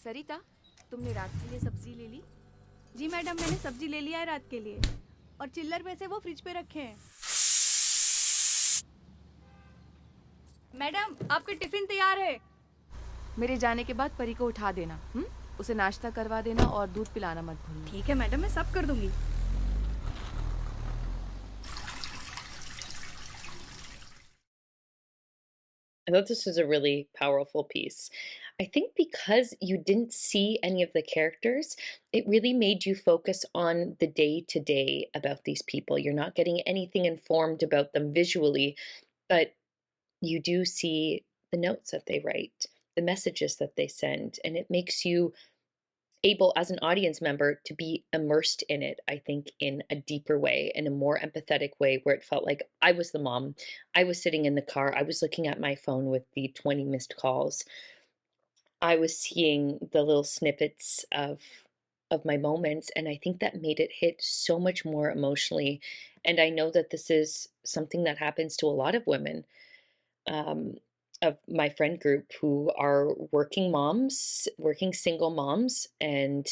सरिता, तुमने रात के लिए सब्जी ले ली? जी मैडम, मैंने सब्जी ले लिया है रात के लिए, और चिल्लर पैसे वो फ्रिज पे रखे हैं। मैडम, आपका टिफिन तैयार है। मेरे जाने के बाद परी को उठा देना, उसे नाश्ता करवा देना और दूध पिलाना मत भूलना। ठीक है मैडम, मैं सब कर दूंगी। I thought this was a really powerful piece. I think because you didn't see any of the characters, it really made you focus on the day to day about these people. You're not getting anything informed about them visually, but you do see the notes that they write, the messages that they send, and it makes you able as an audience member to be immersed in it, I think, in a deeper way, in a more empathetic way, where it felt like I was the mom. I was sitting in the car, I was looking at my phone with the 20 missed calls. I was seeing the little snippets of my moments, and I think that made it hit so much more emotionally. And I know that this is something that happens to a lot of women, um, of my friend group who are working moms, working single moms, and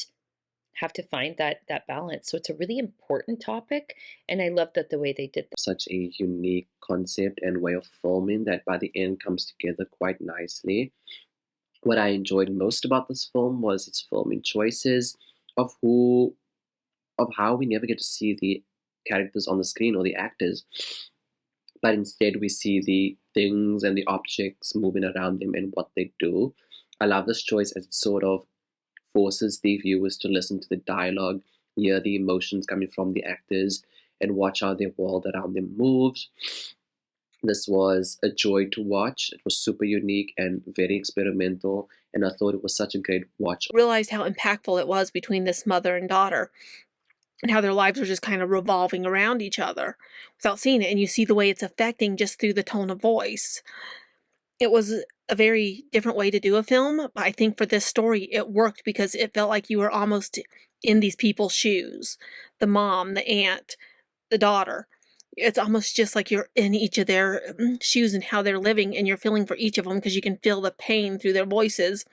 have to find that balance. So it's a really important topic, and I love that the way they did that. Such a unique concept and way of filming that by the end comes together quite nicely. What I enjoyed most about this film was its filming choices of how we never get to see the characters on the screen or the actors, but instead we see the things and the objects moving around them and what they do. I love this choice as it sort of forces the viewers to listen to the dialogue, hear the emotions coming from the actors, and watch how their world around them moves. This was a joy to watch. It was super unique and very experimental, and I thought it was such a great watch. Realized how impactful it was between this mother and daughter, and how their lives were just kind of revolving around each other without seeing it. And you see the way it's affecting just through the tone of voice. It was a very different way to do a film, but I think for this story it worked because it felt like you were almost in these people's shoes. The mom, the aunt, the daughter. It's almost just like you're in each of their shoes and how they're living, and you're feeling for each of them because you can feel the pain through their voices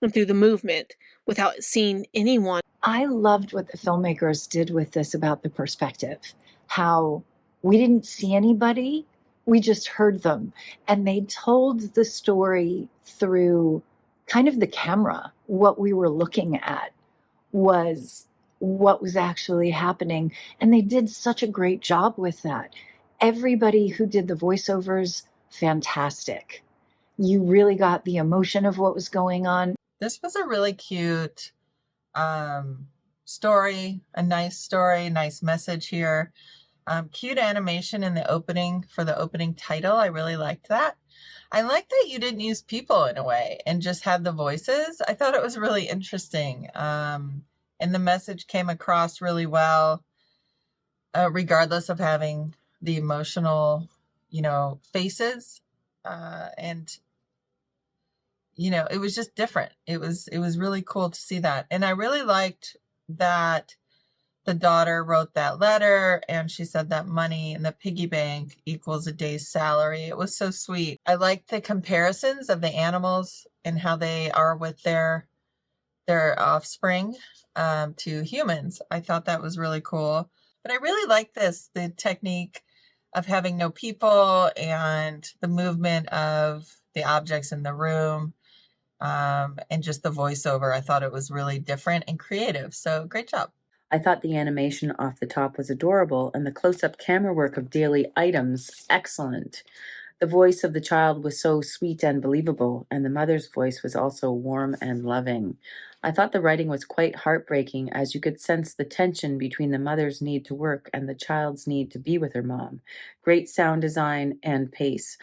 and through the movement without seeing anyone. I loved what the filmmakers did with this about the perspective, how we didn't see anybody, we just heard them. And they told the story through kind of the camera. What we were looking at was what was actually happening. And they did such a great job with that. Everybody who did the voiceovers, fantastic. You really got the emotion of what was going on. This was a really cute story, a nice message here. Cute animation in the opening for the opening title. I really liked that. I like that you didn't use people in a way and just had the voices. I thought it was really interesting. And the message came across really well, regardless of having the emotional, faces. And it was just different. It was really cool to see that. And I really liked that the daughter wrote that letter and she said that money in the piggy bank equals a day's salary. It was so sweet. I liked the comparisons of the animals and how they are with their offspring to humans. I thought that was really cool. But I really like the technique of having no people and the movement of the objects in the room, and just the voiceover. I thought it was really different and creative. So great job. I thought the animation off the top was adorable and the close-up camera work of daily items excellent. The voice of the child was so sweet and believable, and the mother's voice was also warm and loving. I thought the writing was quite heartbreaking, as you could sense the tension between the mother's need to work and the child's need to be with her mom. Great sound design and pace.